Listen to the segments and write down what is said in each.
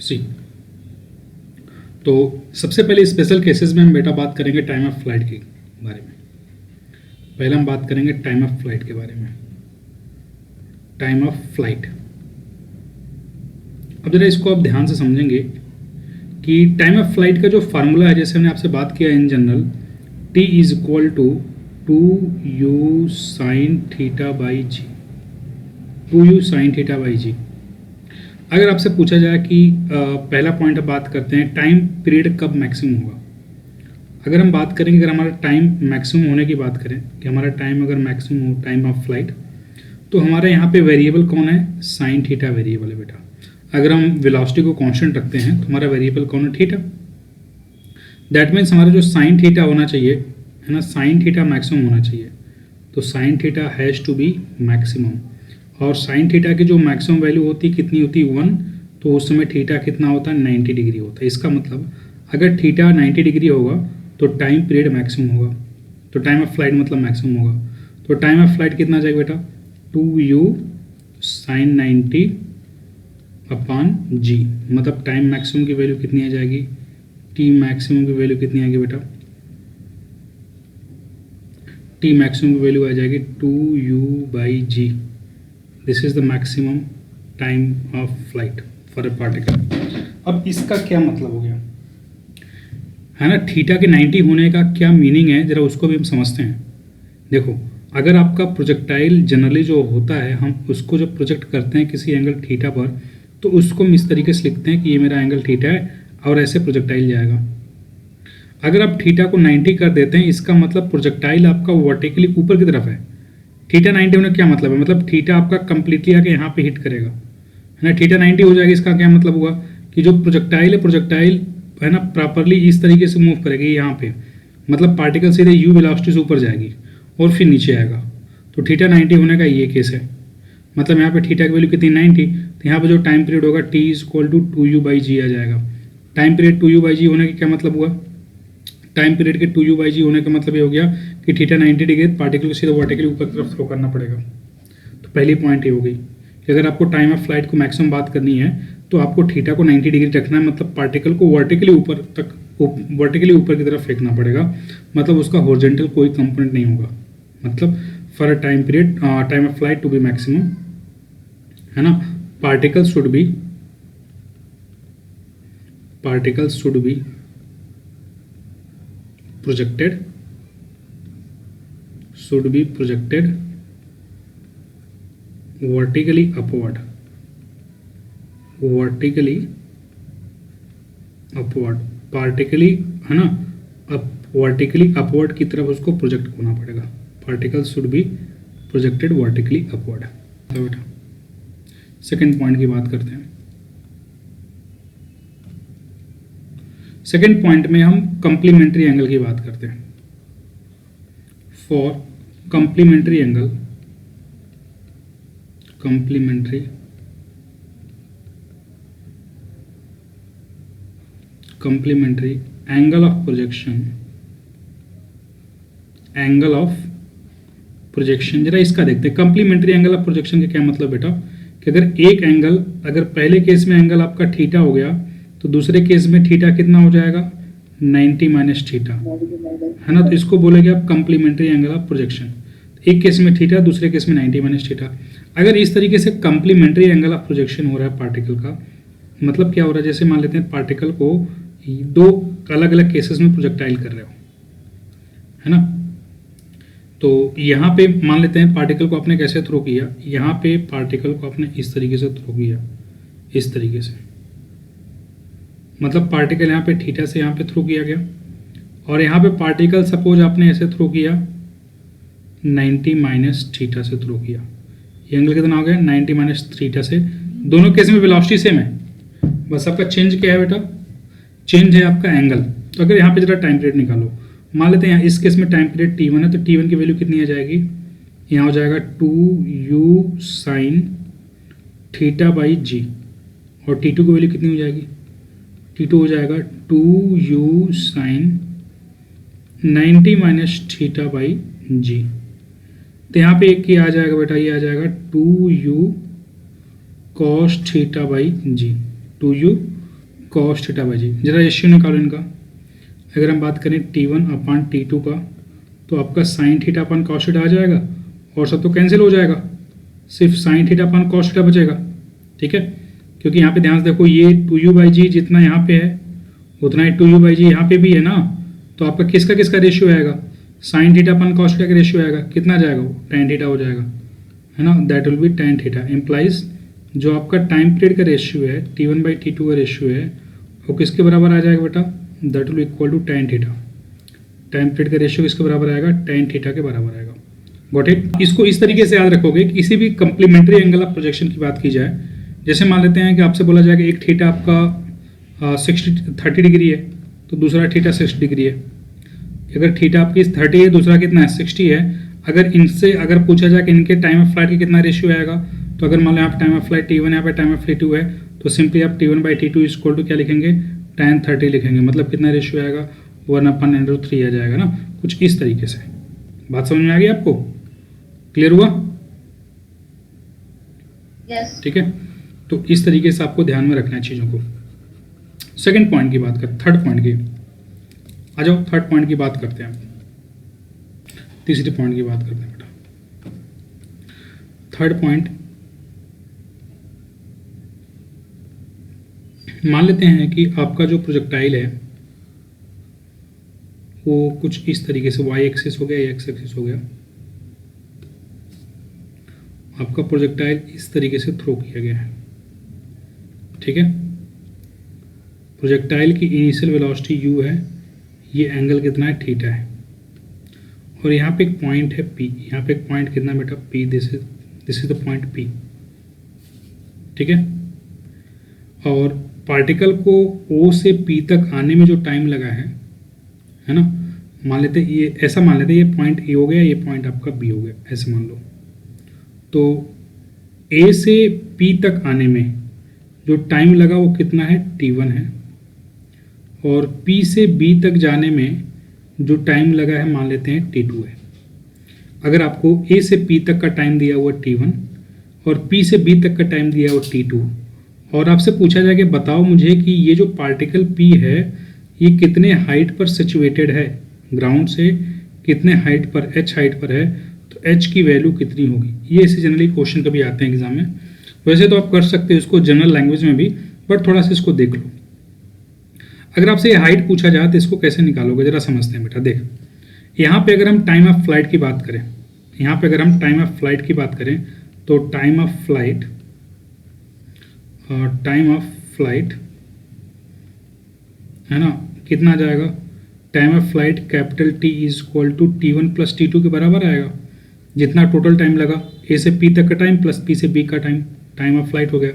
सी। तो सबसे पहले स्पेशल केसेस में हम बेटा बात करेंगे टाइम ऑफ फ्लाइट के बारे में। पहले हम बात करेंगे टाइम ऑफ फ्लाइट के बारे में। टाइम ऑफ फ्लाइट, अब जरा इसको आप ध्यान से समझेंगे कि टाइम ऑफ फ्लाइट का जो फार्मूला है, जैसे हमने आपसे बात किया in general, t is equal to 2u sine theta by g. 2u sine theta by g. अगर आपसे पूछा जाए कि पहला पॉइंट अब बात करते हैं टाइम पीरियड कब मैक्सिमम होगा। अगर हम बात करेंगे, अगर हमारा टाइम मैक्सिमम होने की बात करें कि हमारा टाइम अगर मैक्सिमम हो टाइम ऑफ फ्लाइट, तो हमारे यहाँ पे वेरिएबल कौन है? साइन थीटा वेरिएबल है बेटा। अगर हम वेलोसिटी को कांस्टेंट रखते हैं तो हमारा वेरिएबल कौन है? थीटा। दैट मीन्स हमारा जो साइन थीटा होना चाहिए है ना, साइन थीटा मैक्सिमम होना चाहिए। तो sine theta has to be maximum, और साइन थीटा की जो मैक्सिमम वैल्यू होती है कितनी होती है? 1। तो उस समय थीटा कितना होता है? 90 डिग्री होता है। इसका मतलब अगर थीटा 90 डिग्री होगा तो टाइम पीरियड मैक्सिमम होगा, तो टाइम ऑफ फ्लाइट मतलब मैक्सिमम होगा। तो टाइम ऑफ फ्लाइट कितना जाएगा बेटा? 2u sine 90 upon g. मतलब टाइम मैक्सिमम की वैल्यू कितनी आ जाएगी? टी मैक्सिमम की वैल्यू कितनी आएगी बेटा? टी मैक्सिमम की वैल्यू आ जाएगी 2u by g. This is the maximum time of flight for a particle. अब इसका क्या मतलब हो गया है ना, थीटा के 90 होने का क्या मीनिंग है, जरा उसको भी हम समझते हैं। देखो, अगर आपका प्रोजेक्टाइल जनरली जो होता है, हम उसको जब प्रोजेक्ट करते हैं किसी एंगल थीटा पर, तो उसको हम इस तरीके से लिखते हैं कि ये मेरा एंगल थीटा है और ऐसे प्रोजेक्टाइल जाएगा। अगर आप थीटा को 90 कर देते हैं, इसका मतलब प्रोजेक्टाइल आपका वर्टिकली ऊपर की तरफ है। थीटा 90 होने का क्या मतलब है? मतलब थीटा आपका कंप्लीटली आके यहाँ पे हिट करेगा, है ना। थीटा 90 हो जाएगी, इसका क्या मतलब हुआ कि जो प्रोजेक्टाइल है ना प्रॉपरली इस तरीके से मूव करेगी यहाँ पे, मतलब पार्टिकल सीधे u वेलोसिटी से ऊपर जाएगी और फिर नीचे आएगा। तो थीटा 90 होने का ये केस है। मतलब यहाँ पे थीटा की वैल्यू कितनी? 90। तो यहाँ पे जो टाइम पीरियड होगा t is equal to 2u by g आ जाएगा। टाइम पीरियड 2u बाई जी होने का क्या मतलब हुआ? टाइम पीरियड के 2u बाई जी होने का मतलब ये हो गया कि थीटा 90 डिग्री, पार्टिकल को सीधा वर्टिकली ऊपर की तरफ थ्रो करना पड़ेगा। तो पहली पॉइंट ये हो गई कि अगर आपको टाइम ऑफ फ्लाइट को मैक्सिमम बात करनी है तो आपको थीटा को 90 डिग्री रखना है, मतलब पार्टिकल को वर्टिकली ऊपर की तरफ फेंकना पड़ेगा। मतलब उसका हॉरिजॉन्टल कोई कंपोनेंट नहीं होगा। मतलब for a time period time of flight to be maximum, है ना, particles should be projected vertically upward, पार्टिकली, है ना, वर्टिकली अपवर्ड की तरफ उसको प्रोजेक्ट होना पड़ेगा। Particles should be projected vertically upward. तो बेटा सेकेंड पॉइंट की बात करते हैं। सेकेंड पॉइंट में हम कंप्लीमेंट्री एंगल की बात करते हैं। For complementary angle, complementary angle of projection, जरा इसका देखते हैं। कंप्लीमेंट्री एंगल ऑफ प्रोजेक्शन का क्या मतलब बेटा कि अगर एक एंगल, अगर पहले केस में एंगल आपका थीटा हो गया तो दूसरे केस में थीटा कितना हो जाएगा? 90 माइनस थीटा, है ना। तो इसको बोलेंगे आप कंप्लीमेंट्री एंगल ऑफ प्रोजेक्शन। एक केस में थीटा, दूसरे केस में 90 माइनस थीटा। अगर इस तरीके से कंप्लीमेंट्री एंगल ऑफ प्रोजेक्शन हो रहा है पार्टिकल का, मतलब क्या हो रहा है, जैसे मान लेते हैं पार्टिकल को दो अलग अलग केसेस में प्रोजेक्टाइल कर रहे हो, है ना। तो यहाँ पे मान लेते हैं पार्टिकल को आपने कैसे थ्रो किया, यहाँ पे पार्टिकल को आपने इस तरीके से थ्रो किया, इस तरीके से, मतलब पार्टिकल यहाँ पे थीटा से यहाँ पे थ्रो किया गया, और यहाँ पे पार्टिकल सपोज आपने ऐसे थ्रो किया 90 माइनस थीटा से थ्रो किया। ये एंगल कितना हो गया? 90 माइनस थीटा से। दोनों केस में वेलोसिटी सेम है, बस आपका चेंज क्या है बेटा? चेंज है आपका एंगल। तो अगर यहाँ पे जरा टाइम पीरियड निकालो, मान लेते हैं इस केस में टाइम पीरियड t1 है, तो t1 की वैल्यू कितनी आ जाएगी? यहाँ हो जाएगा 2u साइन थीटा बाई जी, और t2 की वैल्यू कितनी हो जाएगी? t2 हो जाएगा 2u sine 90 minus theta by g. तो यहाँ पे एक ये आ जाएगा बेटा, ये आ जाएगा 2u cos theta by g, 2u cos theta by g. जरा रेशियो निकालो इनका। अगर हम बात करें T1 अपान T2 का, तो आपका sine theta upon cos theta आ जाएगा और सब तो कैंसिल हो जाएगा, सिर्फ sine theta upon cos theta बचेगा। ठीक है, क्योंकि यहाँ पे ध्यान से देखो, ये 2u बाई जी जितना यहाँ पे है उतना ही 2u बाई जी यहाँ पे भी है ना, तो आपका किसका किसका रेशियो आएगा, साइन थीटा अपन कॉस थीटा का रेशियो आएगा, कितना जाएगा वो, tan थीटा हो जाएगा, है ना, that will be tan theta. Implies जो आपका टाइम पीरियड का रेशियो है T1 बाई T2 का रेशियो है वो किसके बराबर आ जाएगा बेटा, that will equal to tan theta. Time period का रेशियो किसके बराबर आएगा, tan थीटा के बराबर आएगा। Got it. इसको इस तरीके से याद रखोगे कि किसी भी कंप्लीमेंट्री एंगल ऑफ प्रोजेक्शन की बात की जाए, जैसे मान लेते हैं कि आपसे बोला जाएगा एक थीटा आपका 30 डिग्री है तो दूसरा थीटा 60 डिग्री है। अगर थीटा आपकी 30 है, दूसरा कितना है 60 है, अगर इनसे अगर पूछा जाए कि इनके टाइम ऑफ फ्लाइट का कितना रेशियो आएगा, तो अगर मान लो यहाँ पे टाइम ऑफ फ्लाइट T1 यहाँ पे टाइम ऑफ फ्लाइट 2 है, तो सिंपली आप T1 by T2 equal to क्या लिखेंगे, tan 30 लिखेंगे। मतलब कितना रेशियो आएगा, 1/√3 आ जाएगा ना, कुछ इस तरीके से। बात समझ में आ गई आपको, क्लियर हुआ? यस। ठीक है, तो इस तरीके से आपको ध्यान में रखना है चीज़ों को। सेकंड पॉइंट की बात कर, थर्ड पॉइंट की आ जाओ, थर्ड पॉइंट की बात करते हैं, तीसरी पॉइंट की बात करते हैं बेटा। थर्ड पॉइंट, मान लेते हैं कि आपका जो प्रोजेक्टाइल है वो कुछ इस तरीके से y एक्सिस हो गया, x एक्सिस हो गया, आपका प्रोजेक्टाइल इस तरीके से थ्रो किया गया है। ठीक है, प्रोजेक्टाइल की इनिशियल वेलोसिटी u है, ये एंगल कितना है, थीटा है, और यहाँ पे एक पॉइंट है P, यहाँ पे एक पॉइंट कितना बेटा P, this is the point P। ठीक है, और पार्टिकल को O से P तक आने में जो टाइम लगा है ना, मान लेते ये ऐसा मान लेते ये पॉइंट A हो गया, ये पॉइंट आपका B हो गया, ऐसे मान लो। तो A से P तक आने में जो टाइम लगा वो कितना है, T1 है, और P से B तक जाने में जो टाइम लगा है मान लेते हैं T2 है। अगर आपको A से P तक का टाइम दिया हुआ T1 और P से B तक का टाइम दिया हुआ T2, और आपसे पूछा जाए कि बताओ मुझे कि ये जो पार्टिकल P है ये कितने हाइट पर सिचुएटेड है, ग्राउंड से कितने हाइट पर, h हाइट पर है, तो h की वैल्यू कितनी होगी। ये ऐसे जनरली क्वेश्चन कभी आते हैं एग्जाम में। वैसे तो आप कर सकते हो इसको जनरल लैंग्वेज में भी, बट थोड़ा सा इसको देख लो। अगर आपसे ये हाइट पूछा जाए तो इसको कैसे निकालोगे, जरा समझते हैं बेटा। देख, यहाँ पे अगर हम टाइम ऑफ फ्लाइट की बात करें, यहाँ पे अगर हम टाइम ऑफ फ्लाइट की बात करें तो टाइम ऑफ फ्लाइट है ना, कितना आ जाएगा, time of flight capital T is equal to T1 plus T2 के बराबर आएगा। जितना टोटल टाइम लगा A से P तक का टाइम प्लस P से B का टाइम ऑफ फ्लाइट हो गया।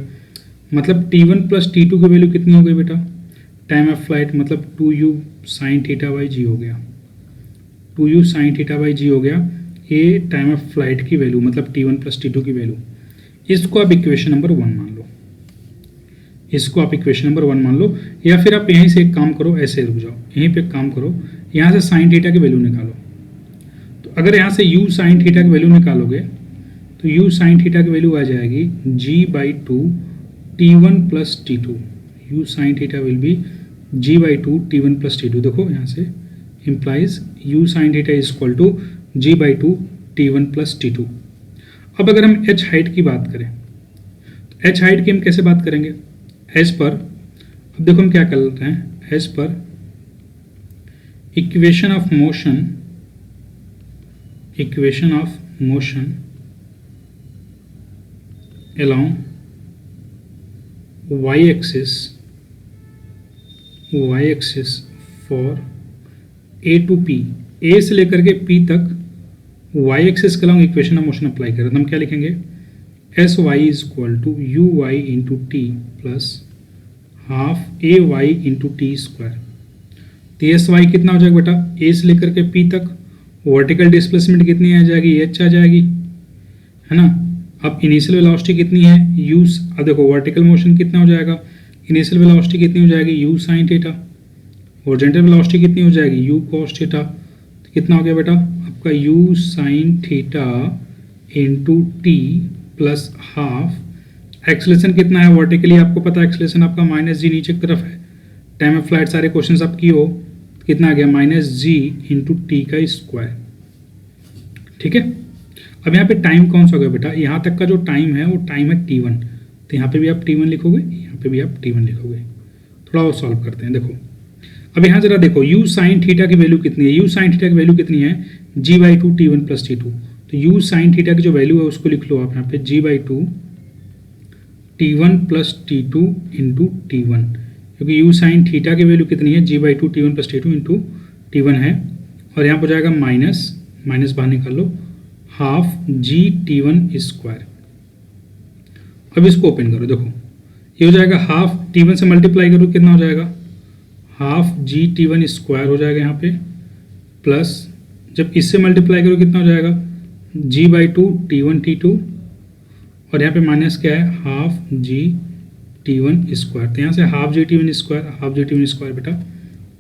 मतलब T1 प्लस T2 की वैल्यू कितनी हो गई बेटा, टाइम ऑफ फ्लाइट मतलब 2u साइन थीटा बाई जी हो गया, 2u साइन थीटा बाई जी हो गया। ये टाइम ऑफ फ्लाइट की वैल्यू मतलब T1 प्लस T2 की वैल्यू। इसको आप इक्वेशन नंबर 1 मान लो, इसको आप इक्वेशन नंबर 1 मान लो, या फिर आप यहीं से एक काम करो, ऐसे रुक जाओ, यहीं पे काम करो, यहाँ से साइन थीटा की वैल्यू निकालो। तो अगर यहाँ से u साइन थीटा की वैल्यू निकालोगे तो u साइन थीटा की वैल्यू आ जाएगी g/2 T1 plus T2। u sine theta will be g/2 T1 plus T2। देखो यहाँ से implies u sine theta is equal to g/2 T1 plus T2। अब अगर हम h हाइट की बात करें तो h हाइट की हम कैसे बात करेंगे, एज पर, अब देखो हम क्या कर रहे हैं, एज पर equation of motion along y axis for a to p, a से लेकर के p तक y एक्सिस के along equation of motion apply करें तो हम क्या लिखेंगे, s y is equal to u y into t plus half a y into t square. तो एस वाई कितना हो जाएगा बेटा, ए से लेकर के पी तक वर्टिकल डिस्प्लेसमेंट कितनी आ जाएगी, एच आ जाएगी, है ना। अब इनिशियल वेलोसिटी कितनी है, यू, अब देखो वर्टिकल मोशन कितना हो जाएगा, इनिशियल वेलोसिटी कितनी हो जाएगी, यू साइन थीटा, और जनरल वेलोसिटी कितनी हो जाएगी, यू कॉस थीटा। तो कितना हो गया बेटा आपका you sign theta into t plus half, acceleration कितना है वर्टिकली आपको पता है, एक्सेलेरेशन आपका माइनस जी नीचे की तरफ है, टाइम ऑफ फ्लाइट सारे क्वेश्चन आप की हो, कितना आ गया -g/t²। ठीक है, अब यहाँ पे टाइम कौन सा हो गया बेटा, यहाँ तक का जो टाइम है वो टाइम है t1, तो यहाँ पे भी आप t1 लिखोगे, यहाँ पे भी आप t1 लिखोगे। थोड़ा और सॉल्व करते हैं। देखो अब यहाँ जरा देखो u sin थीटा की वैल्यू कितनी है, u sin थीटा की वैल्यू कितनी है g/2 t1 + t2। तो u sin थीटा की जो वैल्यू है उसको लिख लो आप यहाँ पे g/2 t1 + t2 × t1, क्योंकि u sin थीटा की वैल्यू कितनी है g/2 t1 + t2 × t1 है, और यहाँ पर जाएगा माइनस बाहर निकाल लो, हाफ g t1²। अब इसको ओपन करो, देखो ये हो जाएगा हाफ t1 से मल्टीप्लाई करो, कितना हो जाएगा हाफ g t1² हो जाएगा यहाँ पे, प्लस जब इससे मल्टीप्लाई करो कितना हो जाएगा g/2 t1 t2, और यहाँ पे माइनस क्या है हाफ g t1²। तो यहाँ से हाफ g t1² बेटा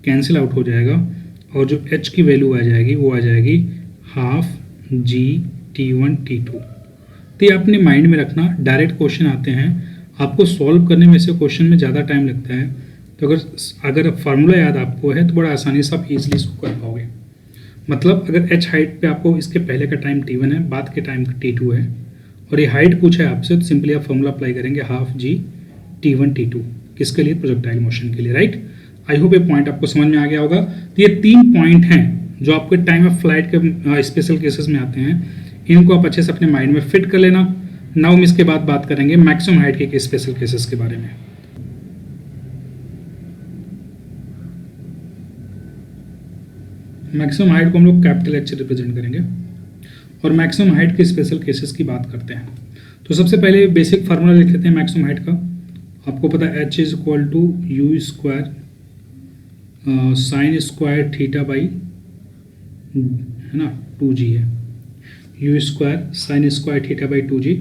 कैंसिल आउट हो जाएगा, और जो h की वैल्यू आ जाएगी वो आ जाएगी हाफ g t1 t2। तो ये अपने माइंड में रखना, डायरेक्ट क्वेश्चन आते हैं, आपको सॉल्व करने में से क्वेश्चन में ज़्यादा टाइम लगता है, तो अगर फार्मूला याद आपको है तो बड़ा आसानी से आप इजीली इसको कर पाओगे। मतलब अगर h हाइट पे आपको इसके पहले का टाइम t1 है, बाद के टाइम t2 है, और ये हाइट पूछा है आपसे, तो सिंपली आप फार्मूला अप्लाई करेंगे हाफ g t1 t2, किसके लिए, प्रोजेक्टाइल मोशन के लिए, राइट। आई होप ये पॉइंट आपको समझ में आ गया होगा। तो ये 3 पॉइंट हैं जो आपके टाइम ऑफ फ्लाइट के स्पेशल केसेस में आते हैं, इनको आप अच्छे से अपने माइंड में फिट कर लेना। नाउ हम इसके बाद बात करेंगे मैक्सिमम हाइट के स्पेशल केसेस के बारे में। मैक्सिमम हाइट को हम लोग कैपिटल एच से रिप्रेजेंट करेंगे, और मैक्सिमम हाइट के स्पेशल केसेस की बात करते हैं। तो सबसे पहले बेसिक फार्मूला लिख लेते हैं मैक्सिमम हाइट का। आपको पता है h = u² sin² θ/, है ना, 2g है, u² sin² θ/2g।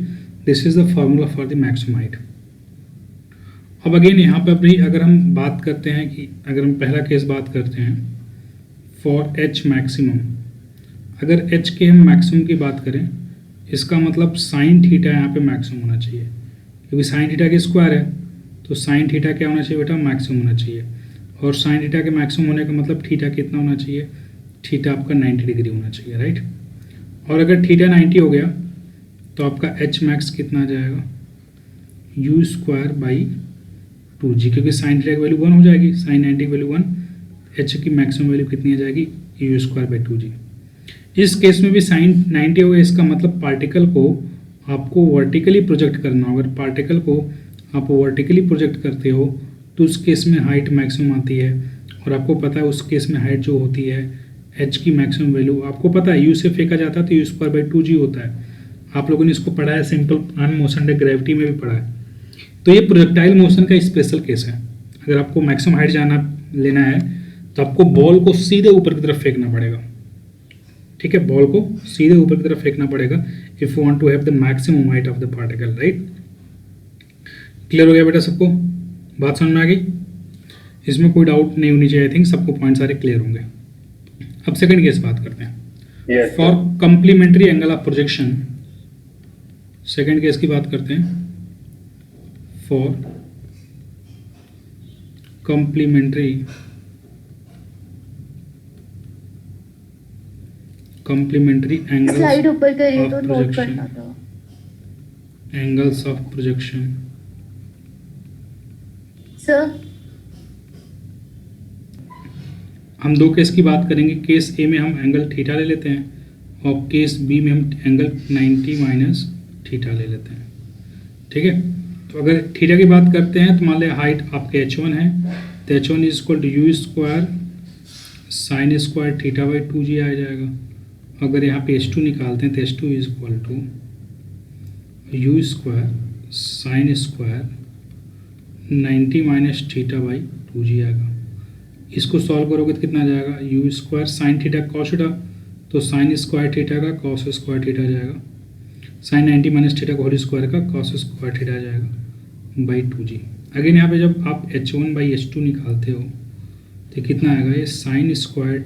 This is the formula for the maximum height. अब अगेन यहाँ पर भी अगर हम बात करते हैं कि अगर हम पहला केस बात करते हैं फॉर h मैक्सिमम, अगर h के हम मैक्सिमम की बात करें, इसका मतलब साइन थीटा यहाँ पे मैक्सिमम होना चाहिए, क्योंकि साइन थीटा के स्क्वायर है, तो साइन थीटा क्या होना चाहिए बेटा, मैक्सिमम होना चाहिए। और साइन थीटा के मैक्सिमम होने का मतलब थीटा कितना होना चाहिए, थीटा आपका 90 डिग्री होना चाहिए, राइट। और अगर थीटा 90 हो गया तो आपका h मैक्स कितना आ जाएगा, u²/2g, क्योंकि साइन थीटा की वैल्यू 1 हो जाएगी, साइन 90 की वैल्यू 1, h की मैक्सिमम वैल्यू कितनी आ जाएगी, u²/2g। इस केस में भी साइन 90 हो गया, इसका मतलब पार्टिकल को आपको वर्टिकली प्रोजेक्ट करना होगा। अगर पार्टिकल को आप वर्टिकली प्रोजेक्ट करते हो तो उस केस में हाइट मैक्सिमम आती है, और आपको पता है उस केस में हाइट जो होती है h की मैक्सिमम वैल्यू आपको पता है u से फेंका जाता है तो u²/2g होता है। आप लोगों ने इसको पढ़ा है simple plan motion day gravity में भी पढ़ा है। तो ये प्रोजेक्टाइल मोशन का स्पेशल केस है। अगर आपको मैक्सिमम हाइट लेना है तो आपको बॉल को सीधे ऊपर की तरफ फेंकना पड़ेगा, ठीक है, बॉल को सीधे ऊपर की तरफ फेंकना पड़ेगा if you want to have the maximum height of the particle, right. Clear हो गया बेटा सबको, बात समझ में आ गई, इसमें कोई डाउट नहीं होनी चाहिए। आई थिंक सबको पॉइंट सारे क्लियर होंगे। अब सेकंड केस बात करते हैं for complementary angle of projection. Second case की बात करते हैं फॉर कंप्लीमेंट्री एंगल्स स्लाइड ऊपर करिए तो of नोट projection. करना था। Angles of projection. सर हम दो केस की बात करेंगे। केस ए में हम एंगल थीटा ले लेते हैं, और केस बी में हम एंगल 90 - थीटा ले लेते हैं, ठीक है। तो अगर थीटा की बात करते हैं तो मान लिया हाइट आपके h1 है, तो h1 = u² sin² θ/2g आ जाएगा। अगर यहाँ पे h2 निकालते हैं तो h2 = u² sin² 90 - θ/2g आएगा। इसको सॉल्व करोगे तो कितना आ जाएगा, u² sin θ cos θ, तो sin² θ का cos² θ आ जाएगा, sin 90 - θ का होल स्क्वायर का cos² θ आ जाएगा बाई 2g। अगेन यहाँ पे जब आप h1/h2 निकालते हो तो कितना आएगा, ये sin² θ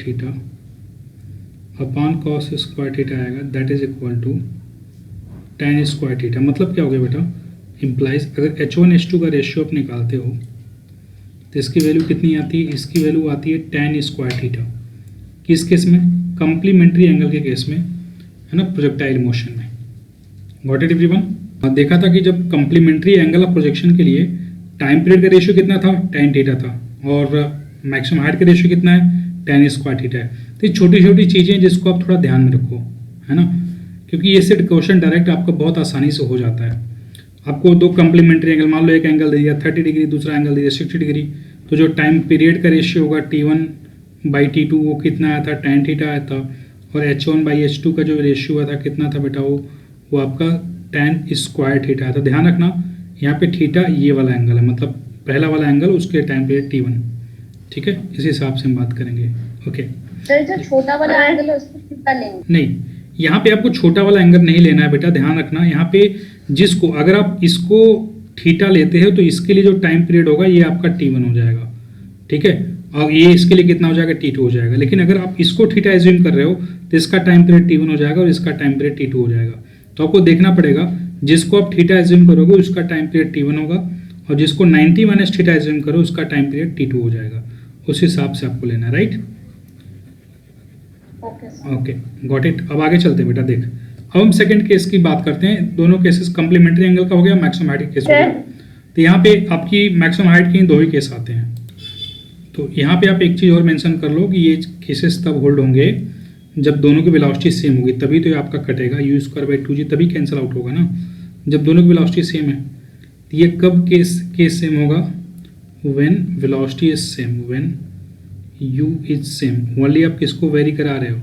अपॉन cos² θ आएगा, that is equal to tan² θ। मतलब क्या हो गया बेटा, इम्प्लाइज अगर h1 h2 का रेशियो आप निकालते हो तो इसकी वैल्यू कितनी आती है, इसकी वैल्यू आती है tan स्क्वायर थीटा। किस केस में, कंप्लीमेंट्री एंगल के केस में, है ना, प्रोजेक्टाइल मोशन में। Got it everyone. देखा था कि जब कंप्लीमेंट्री एंगल ऑफ प्रोजेक्शन के लिए टाइम पीरियड का रेशियो कितना था, tan थीटा था, और मैक्सिमम हाइट का रेशियो कितना है, tan स्क्वायर थीटा है। तो ये छोटी छोटी चीज़ें जिसको आप थोड़ा ध्यान में रखो, है ना, क्योंकि ये सेट क्वेश्चन डायरेक्ट आपका बहुत आसानी से हो जाता है। आपको दो कंप्लीमेंट्री एंगल, मान लो एक एंगल दे दिया 30 डिग्री, दूसरा एंगल दे दिया 60 डिग्री, तो जो टाइम पीरियड का रेशियो होगा T1/T2 वो कितना आया था, tan थीटा आया था, और H1/H2 का जो रेशियो आया था कितना था बेटा, वो आपका tan स्क्वायर थीटा आया था। ध्यान रखना यहाँ पे थीटा ये वाला एंगल है, मतलब पहला वाला एंगल, उसके टाइम पीरियड T1, ठीक है, इस हिसाब से हम बात करेंगे। ओके सर जो छोटा वाला एंगल है उसको थीटा लेंगे? नहीं, यहाँ पे आपको छोटा वाला एंगल नहीं लेना है बेटा, ध्यान रखना यहाँ पे जिसको, अगर आप इसको थीटा लेते हो तो इसके लिए जो टाइम पीरियड होगा ये आपका T1 हो जाएगा, ठीक है, और ये इसके लिए कितना हो जाएगा, T2 हो जाएगा। लेकिन अगर आप इसको थीटा एज्यूम कर रहे हो तो इसका टाइम पीरियड T1 हो जाएगा और इसका टाइम पीरियड T2 हो जाएगा। तो आपको देखना पड़ेगा जिसको आप थीटा एज्यूम करोगे उसका टाइम पीरियड T1 होगा, और जिसको 90 माइनस थीटा एज्यूम करो उसका टाइम पीरियड T2 हो जाएगा। उस हिसाब से आपको लेना है, राइट। Okay, got it. अब आगे चलते हैं बेटा, देख अब हम सेकंड केस की बात करते हैं। दोनों केसेस कंप्लीमेंट्री एंगल का हो गया, मैक्सिमम हाइट केस हो गया। तो यहाँ पे आपकी मैक्सिमम हाइट के दो ही केस आते हैं। तो यहाँ पे आप एक चीज़ और मेंशन कर लो कि ये केसेस तब होल्ड होंगे जब दोनों की वेलोसिटी सेम होगी, तभी तो ये आपका कटेगा, u²/2g तभी कैंसिल आउट होगा ना, जब दोनों की वेलोसिटी सेम है। तो ये कब केस सेम होगा, when velocity is same, when u is same. Only आप किसको वेरी करा रहे हो,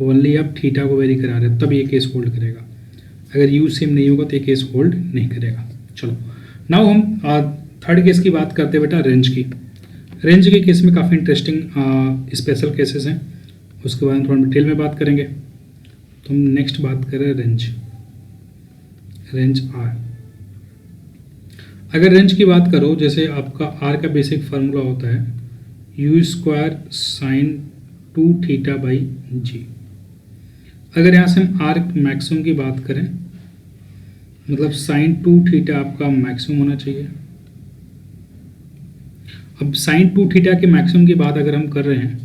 ओनली आप थीटा को वेरी करा रहे हो, तब ये केस होल्ड करेगा। अगर u सेम नहीं होगा तो ये केस होल्ड नहीं करेगा। चलो नाउ हम थर्ड केस की बात करते हैं बेटा, रेंज की। रेंज के केस में काफ़ी इंटरेस्टिंग स्पेशल केसेस हैं, उसके बाद हम थोड़ा डिटेल में बात करेंगे। तो हम नेक्स्ट बात करें रेंज आर। अगर रेंज की बात करो, जैसे आपका आर का बेसिक फार्मूला होता है u² sin 2θ/g। अगर यहाँ से हम आर मैक्सिमम की बात करें, मतलब sin 2θ आपका मैक्सिमम होना चाहिए। अब sin 2θ के मैक्सिमम की बात अगर हम कर रहे हैं,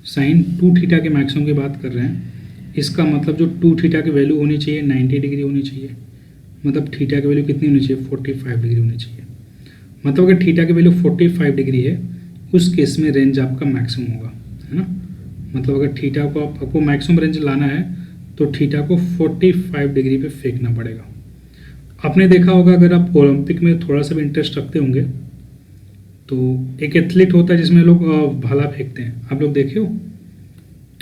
sin 2θ के मैक्सिमम की बात कर रहे हैं, इसका मतलब जो 2θ की वैल्यू होनी चाहिए 90 डिग्री होनी चाहिए, मतलब थीटा की वैल्यू कितनी होनी चाहिए, 45 डिग्री होनी चाहिए। मतलब अगर थीटा की वैल्यू 45 डिग्री है उस केस में रेंज आपका मैक्सिमम होगा, है ना। मतलब अगर थीटा को आपको मैक्सिमम रेंज लाना है तो थीटा को 45 डिग्री पे फेंकना पड़ेगा। आपने देखा होगा, अगर आप ओलंपिक में थोड़ा सा भी इंटरेस्ट रखते होंगे तो एक एथलीट होता है जिसमें लोग भाला फेंकते हैं, आप लोग देखे हो,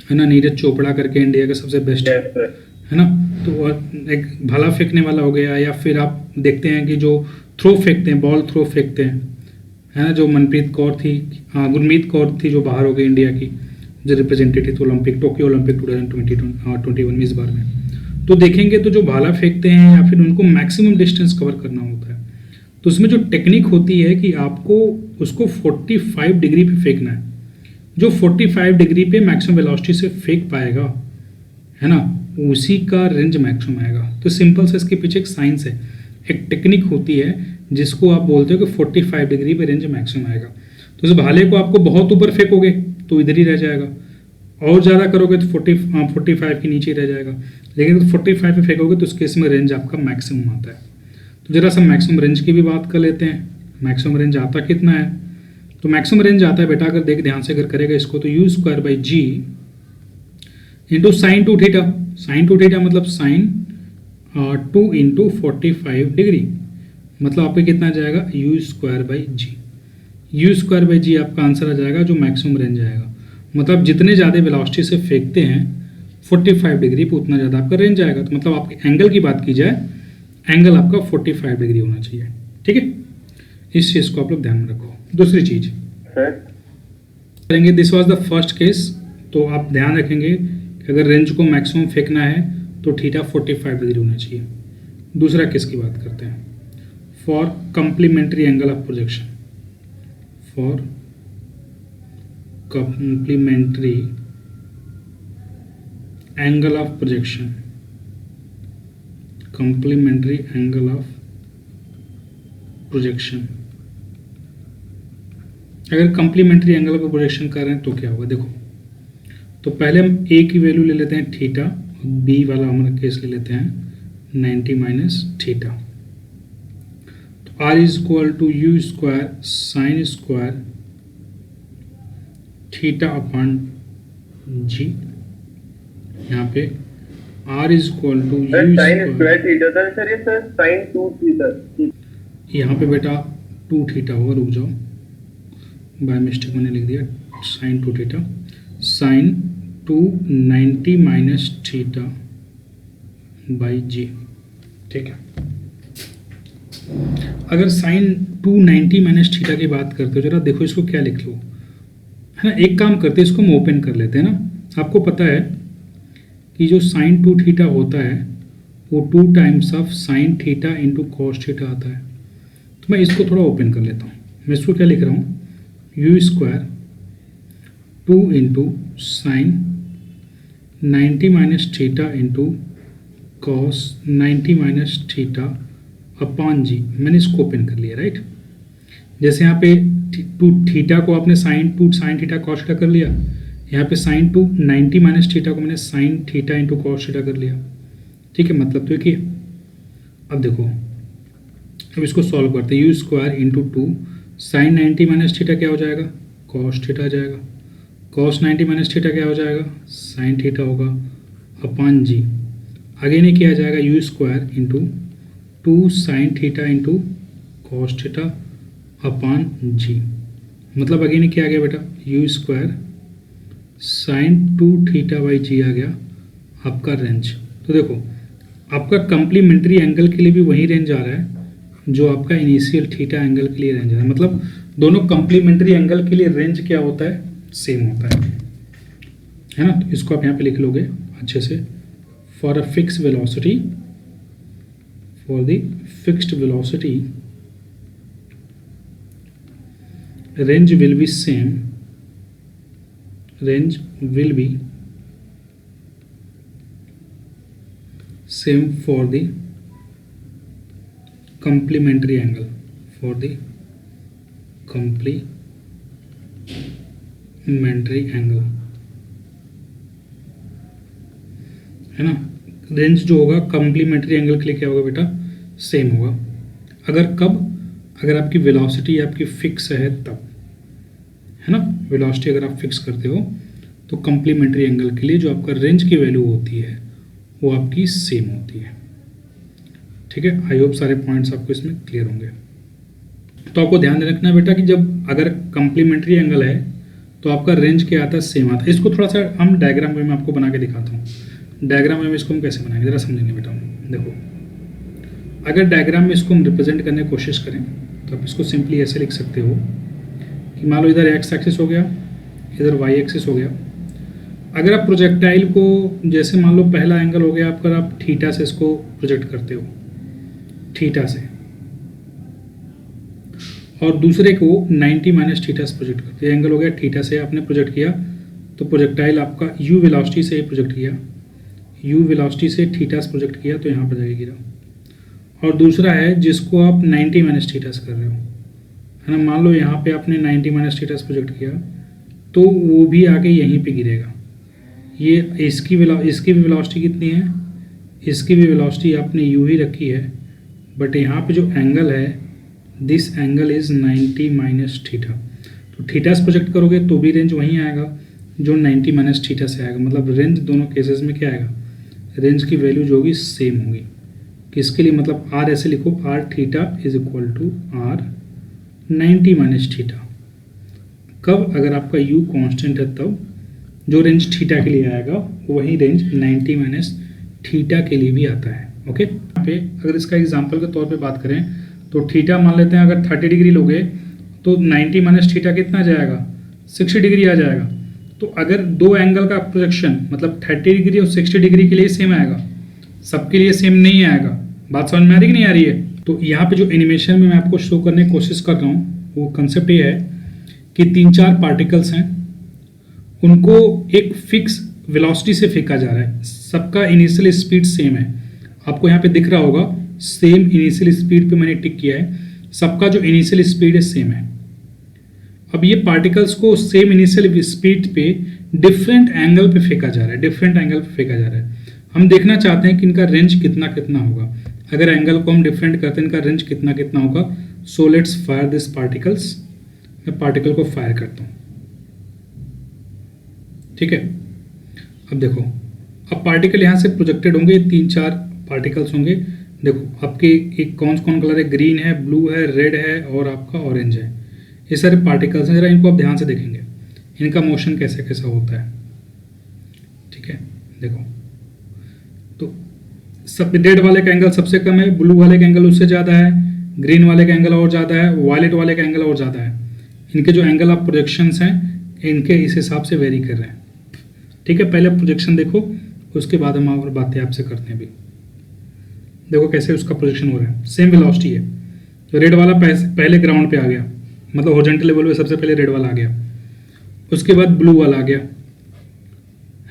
है ना, नीरज चोपड़ा करके इंडिया का सबसे बेस्ट है ना। तो एक भाला फेंकने वाला हो गया, या फिर आप देखते हैं कि जो थ्रो फेंकते हैं, बॉल थ्रो फेंकते हैं, है ना, जो मनप्रीत कौर थी, गुरमीत कौर थी जो बाहर हो गई इंडिया की, जो रिप्रेजेंटेटिव थी ओलंपिक, टोक्यो ओलंपिक 2021 में, इस बार में। तो देखेंगे तो जो भाला फेंकते हैं या फिर उनको मैक्सिमम डिस्टेंस कवर करना होता है, तो उसमें जो टेक्निक होती है कि आपको उसको 45 डिग्री पे फेंकना है। जो 45 डिग्री पे मैक्सिमम वेलोसिटी से फेंक पाएगा, है ना, उसी का रेंज मैक्सिमम आएगा। तो सिंपल से इसके पीछे एक साइंस है, एक टेक्निक होती है जिसको आप बोलते हो कि 45 डिग्री पे रेंज मैक्सिमम आएगा। तो उस भाले को आपको बहुत ऊपर फेंकोगे तो इधर ही रह जाएगा, और ज़्यादा करोगे तो 45 के नीचे रह जाएगा, लेकिन 45 पे फेंकोगे तो उस केस में रेंज आपका मैक्सिमम आता है। तो जरा सा मैक्सिमम रेंज की भी बात कर लेते हैं। मैक्सिमम रेंज आता कितना है, तो मैक्सिमम रेंज आता है बेटा, अगर देख ध्यान से अगर करेगा इसको, तो u²/g इंटू sin 2θ। sin 2θ मतलब sin 2 इंटू 45 डिग्री, मतलब आपका कितना जाएगा, u²/g। u²/g आपका आंसर आ जाएगा जो मैक्सिमम रेंज आएगा। मतलब जितने ज़्यादा वेलोसिटी से फेंकते हैं 45 डिग्री पे उतना ज़्यादा आपका रेंज आएगा। तो मतलब आपके एंगल की बात की जाए, एंगल आपका 45 डिग्री होना चाहिए, ठीक है। इस चीज़ को आप लोग ध्यान में रखो। दूसरी चीज़ करेंगे, this was the first case. तो आप ध्यान रखेंगे कि अगर रेंज को मैक्सिमम फेंकना है तो थीटा 45 डिग्री होना चाहिए। दूसरा केस की बात करते हैं, for complementary angle of projection, for complementary angle of projection, complementary angle of projection। अगर कंप्लीमेंट्री एंगल का प्रोजेक्शन कर रहे हैं तो क्या होगा, देखो। तो पहले हम ए की वैल्यू ले लेते हैं थीटा, बी वाला हमारा केस ले लेते हैं 90 माइनस थीटा। तो R is equal to u square sine square theta upon g. यहाँ पे R is equal to u square theta था सर, ये सर साइन 2 थीटा, यहाँ पे बेटा 2 थीटा होगा, रुक जाओ बाय मिस्टेक मैंने लिख दिया sine 2 theta, sine 290 minus theta by g. ठीक है, अगर साइन 290 माइनस थीटा की बात करते हो, जरा देखो इसको क्या लिख लो, है ना। एक काम करते हैं, इसको हम ओपन कर लेते हैं ना। आपको पता है कि जो साइन 2 थीटा होता है वो 2 times of sine theta into cos theta आता है। तो मैं इसको थोड़ा ओपन कर लेता हूँ। मैं इसको क्या लिख रहा हूँ, u square 2 into sine 90 minus theta into cos 90 minus theta upon g. मैंने इसको ओपन कर लिया, राइट। जैसे यहाँ पे 2 थीटा को आपने साइन थीटा कॉस थीटा कर लिया, यहाँ पे साइन 2 90 माइनस थीटा को मैंने sign theta into cos theta कर लिया। ठीक है, मतलब तो एक ही। अब देखो, अब इसको सॉल्व करते हैं। U square into 2 sine 90 minus theta क्या हो जाएगा, कॉस थीटा आ जाएगा। कॉस 90 माइनस थीटा क्या हो जाएगा, साइन थीटा होगा अपॉन जी। आगे नहीं किया जाएगा, u square into 2 sine theta into cos theta upon g. मतलब आगे नहीं किया गया बेटा, u square sine 2 theta by g आ गया आपका रेंज। तो देखो आपका कंप्लीमेंट्री एंगल के लिए भी वही रेंज आ रहा है जो आपका इनिशियल थीटा एंगल के लिए रेंज आ रहा है। मतलब दोनों कंप्लीमेंट्री एंगल के लिए रेंज क्या होता है, सेम होता है ना। तो इसको आप यहाँ पे लिख लोगे अच्छे से, for a fix velocity, for the fixed velocity range will be same, range will be same for the complementary angle, for the complementary angle, है ना। रेंज जो होगा कंप्लीमेंट्री एंगल के लिए क्या होगा बेटा, सेम होगा। अगर कब, अगर आपकी वेलोसिटी आपकी फिक्स है तब, है ना। वेलोसिटी अगर आप फिक्स करते हो तो कंप्लीमेंट्री एंगल के लिए जो आपका रेंज की वैल्यू होती है वो आपकी सेम होती है। ठीक है, आई होप सारे पॉइंट्स आपको इसमें क्लियर होंगे। तो आपको ध्यान रखना है बेटा कि जब अगर कंप्लीमेंट्री एंगल है तो आपका रेंज क्या आता है, सेम आता है। इसको थोड़ा सा हम डायग्राम में आपको बना के दिखाता हूँ। डायग्राम में इसको हम कैसे बनाएंगे, जरा समझेंगे बेटा। देखो, अगर डायग्राम में इसको हम रिप्रेजेंट करने की कोशिश करें तो आप इसको सिंपली ऐसे लिख सकते हो कि मान लो इधर एक्स एक्सिस हो गया, इधर वाई एक्सिस हो गया। अगर आप प्रोजेक्टाइल को, जैसे मान लो पहला एंगल हो गया आपका, आप थीटा से इसको प्रोजेक्ट करते हो, थीटा से, और दूसरे को 90 माइनस थीटा से प्रोजेक्ट करते हो। एंगल हो गया थीटा से आपने प्रोजेक्ट किया, तो प्रोजेक्टाइल आपका यू वेलोसिटी से प्रोजेक्ट किया, यू वेलोसिटी से थीटा से प्रोजेक्ट किया तो यहाँ पर जाके गिरा। और दूसरा है जिसको आप 90 माइनस थीटा से कर रहे हो, है ना। मान लो यहाँ पे आपने 90 माइनस थीटा से प्रोजेक्ट किया तो वो भी आके यहीं पे गिरेगा। ये इसकी भी वेलोसिटी कितनी है, इसकी भी वेलोसिटी आपने यू ही रखी है, बट यहाँ पे जो एंगल है, this angle is 90 minus theta. तो थीटा से प्रोजेक्ट करोगे तो भी रेंज वहीं आएगा जो 90 माइनस थीटा से आएगा। मतलब रेंज दोनों केसेस में क्या आएगा, रेंज की वैल्यू जो होगी सेम होगी। किसके लिए, मतलब आर ऐसे लिखो, R theta is equal to R 90 minus theta. कब, अगर आपका यू कांस्टेंट है तब जो रेंज थीटा के लिए आएगा वही रेंज 90 माइनस थीटा के लिए भी आता है। ओके, यहाँ पे अगर इसका एग्जांपल के तौर पे बात करें तो थीटा मान लेते हैं, अगर 30 डिग्री लोगे तो 90 माइनस थीटा कितना जाएगा, 60 डिग्री आ जाएगा। तो अगर दो एंगल का प्रोजेक्शन मतलब 30 डिग्री और 60 डिग्री के लिए सेम आएगा, सबके लिए सेम नहीं आएगा। बात समझ में आ रही कि नहीं आ रही है। तो यहाँ पे जो एनिमेशन में मैं आपको शो करने की कोशिश कर रहा हूँ वो कंसेप्ट ये है कि 3-4 पार्टिकल्स हैं, उनको एक फिक्स वेलोसिटी से फेंका जा रहा है। सबका इनिशियल स्पीड सेम है, आपको यहाँ पे दिख रहा होगा सेम इनिशियल स्पीड पे मैंने टिक किया है। सबका जो इनिशियल स्पीड है सेम है। अब ये पार्टिकल्स को सेम इनिशियल स्पीड पे डिफरेंट एंगल पे फेंका जा रहा है, डिफरेंट एंगल पे फेंका जा रहा है। हम देखना चाहते हैं कि इनका रेंज कितना कितना होगा। अगर एंगल को हम डिफरेंट करते हैं इनका रेंज कितना कितना होगा। So let's fire this particles. मैं पार्टिकल को फायर करता हूँ, ठीक है। अब देखो, अब पार्टिकल यहाँ से प्रोजेक्टेड होंगे, 3-4 पार्टिकल्स होंगे। देखो आपके एक कौन कौन कलर है, ग्रीन है, ब्लू है, रेड है और आपका ऑरेंज है। ये सारे पार्टिकल्स हैं, जरा इनको आप ध्यान से देखेंगे इनका मोशन कैसे कैसा होता है, ठीक है। देखो तो सब रेड वाले का एंगल सबसे कम है, ब्लू वाले का एंगल उससे ज़्यादा है, ग्रीन वाले का एंगल और ज़्यादा है, वायलेट वाले का एंगल और ज़्यादा है। इनके जो एंगल ऑफ प्रोजेक्शंस हैं इनके इस हिसाब से वेरी कर रहे हैं, ठीक है। पहले प्रोजेक्शन देखो, उसके बाद हम और बातें आपसे करते हैं। अभी देखो कैसे उसका प्रोजेक्शन हो रहा है, सेम वेलोसिटी है। तो रेड वाला पहले ग्राउंड पे आ गया, मतलब हॉरिजॉन्टल लेवल पे सबसे पहले रेड वाला आ गया, उसके बाद ब्लू वाला आ गया,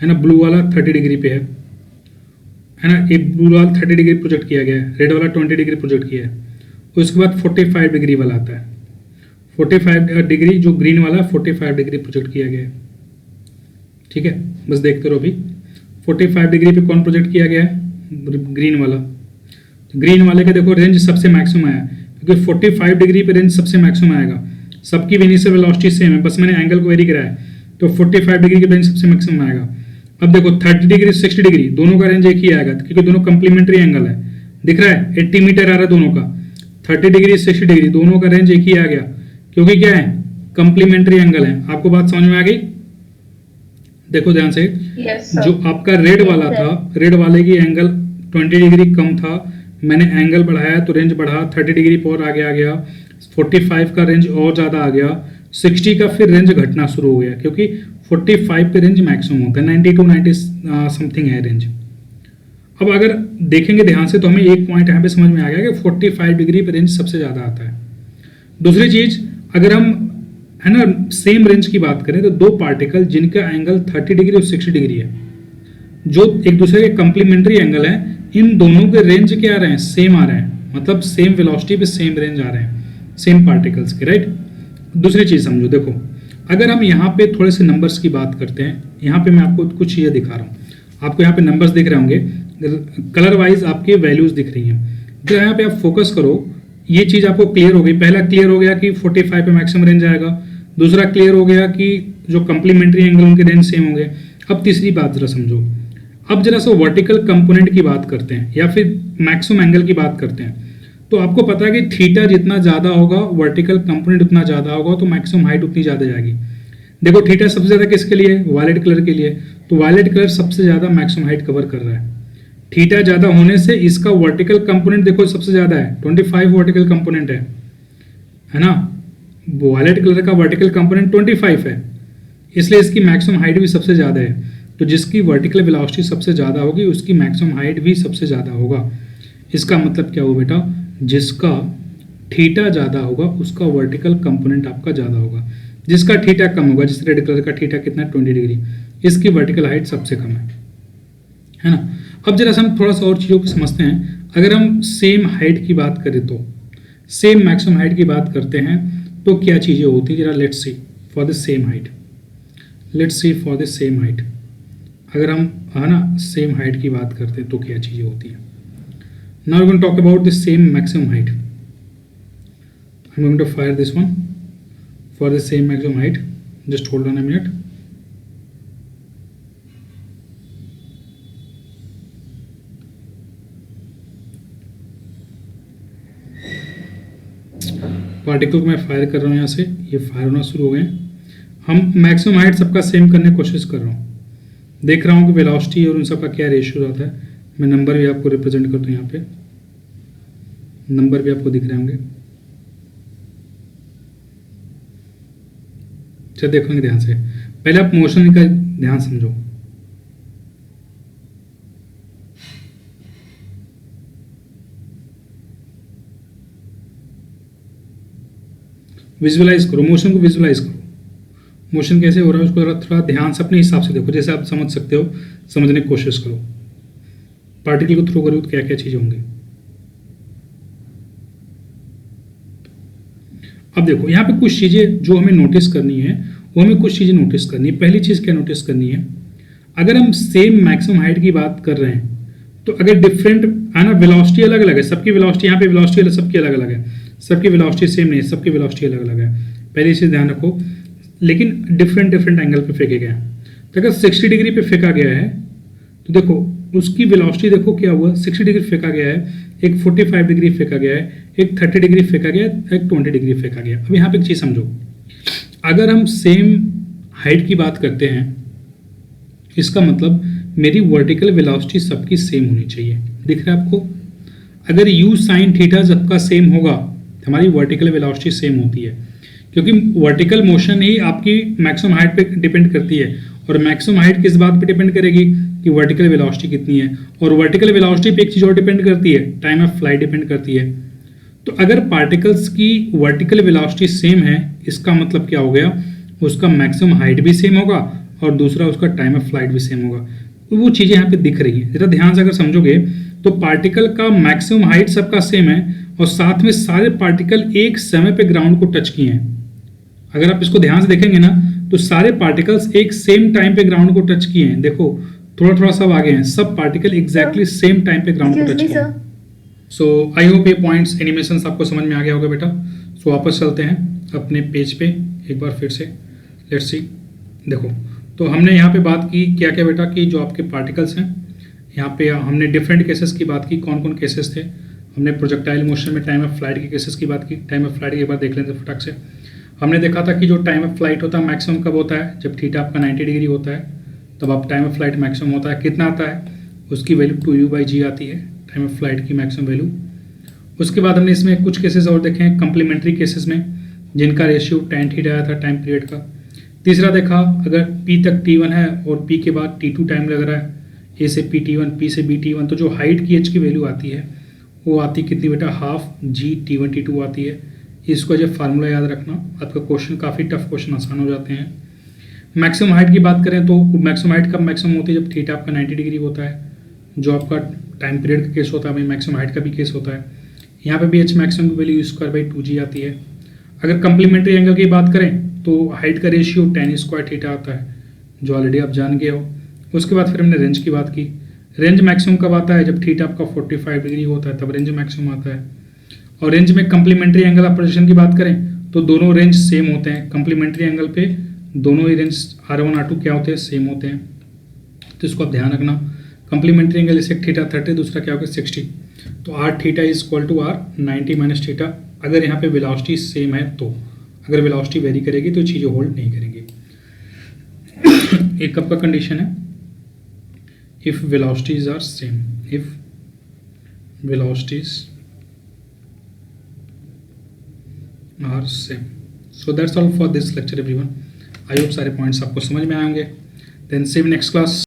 है ना। ब्लू वाला 30 डिग्री पे है ना। एक ब्लू वाला 30 डिग्री प्रोजेक्ट किया गया है, रेड वाला 20 डिग्री प्रोजेक्ट किया है। उसके बाद 45 डिग्री वाला आता है, 45 डिग्री जो ग्रीन वाला 45 डिग्री प्रोजेक्ट किया गया है, ठीक है। बस देखते रहो। अभी 45 डिग्री पे कौन प्रोजेक्ट किया गया है, ग्रीन वाला। तो ग्रीन वाले का देखो रेंज सबसे मैक्सिमम आया, क्योंकि 45 डिग्री पे रेंज सबसे मैक्सिमम आएगा। सबकी इनिशियल वेलोसिटी सेम है, बस मैंने एंगल को वेरी कराया, तो 45 डिग्री की रेंज सबसे मैक्सिमम आएगा। अब देखो 30 डिग्री 60 डिग्री दोनों का रेंज एक ही आएगा, क्योंकि दोनों कंप्लीमेंट्री एंगल है। दिख रहा है 80 मीटर आ रहा है दोनों का। 30 डिग्री 60 डिग्री दोनों का रेंज एक ही आ गया, क्योंकि क्या है, कंप्लीमेंट्री एंगल है। आपको बात समझ में आ गई? देखो ध्यान से। जो आपका रेड वाला था, रेड वाले की एंगल 20 डिग्री कम था, मैंने एंगल बढ़ाया तो रेंज बढ़ा, 30 डिग्री पर आगे आ गया, 45 का रेंज और ज़्यादा आ गया, 60 का फिर रेंज घटना शुरू हो गया, क्योंकि 45 पे रेंज मैक्सिमम होता है, 90 to 90 समथिंग है रेंज। अब अगर देखेंगे ध्यान से तो हमें एक पॉइंट यहाँ पे समझ में आ गया कि 45 डिग्री पे रेंज सबसे ज़्यादा आता है। दूसरी चीज़, अगर हम है ना सेम रेंज की बात करें तो दो पार्टिकल जिनका एंगल 30 डिग्री और 60 डिग्री है, जो एक दूसरे के कंप्लीमेंट्री एंगल है, इन दोनों के रेंज क्या आ रहे हैं, सेम आ रहे हैं, मतलब सेम वेलोसिटी पे सेम रेंज आ रहे हैं सेम पार्टिकल्स के, राइट। दूसरी चीज़ समझो, देखो अगर हम यहाँ पे थोड़े से नंबर्स की बात करते हैं, यहाँ पे मैं आपको कुछ चीज़ें दिखा रहा हूँ, आपको यहाँ पे नंबर्स दिख रहे होंगे, कलर वाइज आपके वैल्यूज दिख रही हैं। तो यहाँ पे आप फोकस करो, ये चीज़ आपको क्लियर हो गई। पहला क्लियर हो गया कि 45 पे मैक्सिमम रेंज आएगा, दूसरा क्लियर हो गया कि जो कंप्लीमेंट्री एंगल उनके रेंज सेम होंगे। अब तीसरी बात जरा समझो, अब जरा सा वर्टिकल कंपोनेंट की बात करते हैं या फिर मैक्सिमम एंगल की बात करते हैं। तो आपको पता है कि थीटा जितना ज़्यादा होगा, वर्टिकल कंपोनेंट उतना ज़्यादा होगा, तो मैक्सिमम हाइट उतनी ज़्यादा जाएगी। देखो थीटा सबसे ज़्यादा किसके लिए, वायलेट कलर के लिए, तो वायलेट कलर सबसे ज़्यादा मैक्सिमम हाइट कवर कर रहा है। थीटा ज़्यादा होने से इसका वर्टिकल कंपोनेंट देखो सबसे ज़्यादा है, 25 वर्टिकल कंपोनेंट है ना। वायलेट कलर का वर्टिकल कंपोनेंट 25 है, इसलिए इसकी मैक्सिमम हाइट भी सबसे ज़्यादा है। तो जिसकी वर्टिकल वेलोसिटी सबसे ज़्यादा होगी उसकी मैक्सिमम हाइट भी सबसे ज़्यादा होगा। इसका मतलब क्या हुआ बेटा, जिसका थीटा ज़्यादा होगा उसका वर्टिकल कंपोनेंट आपका ज़्यादा होगा, जिसका थीटा कम होगा, जैसे रेड कलर का थीटा कितना है 20 डिग्री, इसकी वर्टिकल हाइट सबसे कम है ना। अब जरा हम थोड़ा सा और चीज़ों को समझते हैं। अगर हम सेम हाइट की बात करें तो सेम मैक्सिमम हाइट की बात करते हैं तो क्या चीज़ें होती हैं, जरा let's see for the same height, let's see for the same height. अगर हम है ना सेम हाइट की बात करते हैं तो क्या चीज़ें होती हैं। Now we going to talk about the same maximum height. I am going to fire this one for the same maximum height, just hold on a minute. Particle को मैं फायर कर रहा हूँ यहाँ से, ये फायर होना शुरू हो गए। हम मैक्सिमम हाइट सबका सेम करने की कोशिश कर रहा हूँ, देख रहा हूँ कि वेलोसिटी और उन सब का क्या रेशियो रहता है। मैं नंबर भी आपको रिप्रेजेंट करता हूँ, यहाँ पे नंबर भी आपको दिख रहे होंगे। चलिए देखोगे ध्यान से, पहले आप मोशन का ध्यान समझो। विजुअलाइज करो, मोशन को विजुअलाइज करो। मोशन कैसे हो रहा है उसको थोड़ा ध्यान से अपने हिसाब से देखो, जैसे आप समझ सकते हो समझने की कोशिश करो। पार्टिकल को थ्रो करो तो क्या क्या चीज़ें होंगी। अब देखो यहाँ पे कुछ चीज़ें जो हमें नोटिस करनी है, वो हमें कुछ चीज़ें नोटिस करनी है। पहली चीज़ क्या नोटिस करनी है, अगर हम सेम मैक्सिमम हाइट की बात कर रहे हैं तो अगर डिफरेंट है ना, वेलोसिटी अलग अलग है, सबकी वेलोसिटी यहाँ पे वेलोसिटी सबकी अलग अलग है, सबकी वेलोसिटी सेम नहीं है, सबकी वेलोसिटी अलग अलग है। पहली चीज़ ध्यान रखो, लेकिन डिफरेंट डिफरेंट एंगल पे फेंके गए हैं। तो अगर 60 डिग्री पे फेंका गया है तो देखो उसकी वेलोसिटी देखो क्या हुआ, 60 डिग्री फेंका गया है, एक 45 डिग्री फेंका गया है, एक 30 डिग्री फेंका गया है, एक 20 डिग्री फेंका गया। अब यहाँ पे एक चीज़ समझो, अगर हम सेम हाइट की बात करते हैं, इसका मतलब मेरी वर्टिकल वेलोसिटी सबकी सेम होनी चाहिए। दिख रहा है आपको? अगर u sin थीटा सबका सेम होगा, हमारी वर्टिकल वेलोसिटी सेम होती है, क्योंकि वर्टिकल मोशन ही आपकी मैक्सिमम हाइट पे डिपेंड करती है। और मैक्सिमम हाइट किस बात पे डिपेंड करेगी कि वर्टिकल वेलोसिटी कितनी है। और वर्टिकल वेलोसिटी पे एक चीज़ और डिपेंड करती है, टाइम ऑफ फ्लाइट डिपेंड करती है। तो अगर पार्टिकल्स की वर्टिकल वेलोसिटी सेम है, इसका मतलब क्या हो गया, उसका मैक्सिमम हाइट भी सेम होगा और दूसरा उसका टाइम ऑफ फ्लाइट भी सेम होगा। तो वो चीज़ें यहाँ पे दिख रही हैं, जरा ध्यान से अगर समझोगे तो पार्टिकल का मैक्सिमम हाइट सबका सेम है और साथ में सारे पार्टिकल एक समय पे ग्राउंड को टच किए हैं। अगर आप इसको ध्यान से देखेंगे ना तो सारे पार्टिकल्स एक सेम टाइम पे ग्राउंड को टच किए हैं। देखो थोड़ा थोड़ा सब आगे हैं, सब पार्टिकल एग्जैक्टली सेम टाइम पे ग्राउंड को टच किए हैं। सो आई होप ये पॉइंट्स एनिमेशन आपको समझ में आ गया होगा बेटा। सो वापस चलते हैं अपने पेज पे एक बार फिर से, लेट्स सी। देखो तो हमने यहाँ पे बात की क्या क्या बेटा, कि जो आपके पार्टिकल्स हैं, यहाँ पे हमने डिफरेंट केसेस की बात की। कौन कौन केसेस थे? हमने प्रोजेक्टाइल मोशन में टाइम ऑफ फ्लाइट के केसेस की बात की। टाइम ऑफ फ्लाइट एक बार देख लेते हैं फटाक से। हमने देखा था कि जो टाइम ऑफ फ्लाइट होता है मैक्सिमम कब होता है, जब थीटा आपका 90 डिग्री होता है, तब आप टाइम ऑफ फ्लाइट मैक्सिमम होता है। कितना आता है? उसकी वैल्यू 2u/g आती है, टाइम ऑफ फ्लाइट की मैक्सिमम वैल्यू। उसके बाद हमने इसमें कुछ केसेस और देखे हैं कंप्लीमेंट्री केसेस में, जिनका रेशियो tan थीटा आया था टाइम पीरियड का। तीसरा देखा, अगर p तक t1 है और p के बाद t2 टाइम लग रहा है, a से p t1, p से b t1, तो जो हाइट की h की वैल्यू आती है वो आती कितनी बेटा, हाफ g t1 t2 आती है। इसको जो फार्मूला याद रखना, आपका क्वेश्चन काफ़ी टफ क्वेश्चन आसान हो जाते हैं। मैक्सिमम हाइट की बात करें तो मैक्सिमम हाइट कब मैक्सिमम होती है, जब थीटा आपका 90 डिग्री होता है, जो आपका टाइम पीरियड का केस होता है, वही मैक्सिमम हाइट का भी केस होता है। यहाँ पे भी h मैक्सिमम की वैल्यू u²/2g आती है। अगर कंप्लीमेंट्री एंगल की बात करें तो हाइट का रेशियो tan² थीटा आता है, जो ऑलरेडी आप जान गए हो। उसके बाद फिर हमने रेंज की बात की। रेंज मैक्सिमम कब आता है, जब थीटा आपका 45 डिग्री होता है, तब रेंज मैक्सिमम आता है। और रेंज में कंप्लीमेंट्री एंगल ऑफ प्रोजेक्शन की बात करें तो दोनों रेंज सेम होते हैं। कंप्लीमेंट्री एंगल पे दोनों ही रेंज R1 R2 क्या होते हैं, सेम होते हैं। तो इसको आप ध्यान रखना। कंप्लीमेंट्री एंगल जैसे थीटा 30, दूसरा क्या होगा 60, तो r theta is equal to r 90 minus theta. अगर यहाँ पे वेलोसिटी सेम है तो, अगर वेलोसिटी वेरी करेगी तो चीज़ें होल्ड नहीं करेंगी। एक कब का कंडीशन है, if velocities are same, if velocities are same. So that's all for this lecture everyone. I hope सारे पॉइंट्स आपको समझ में आएंगे। Then see you next class.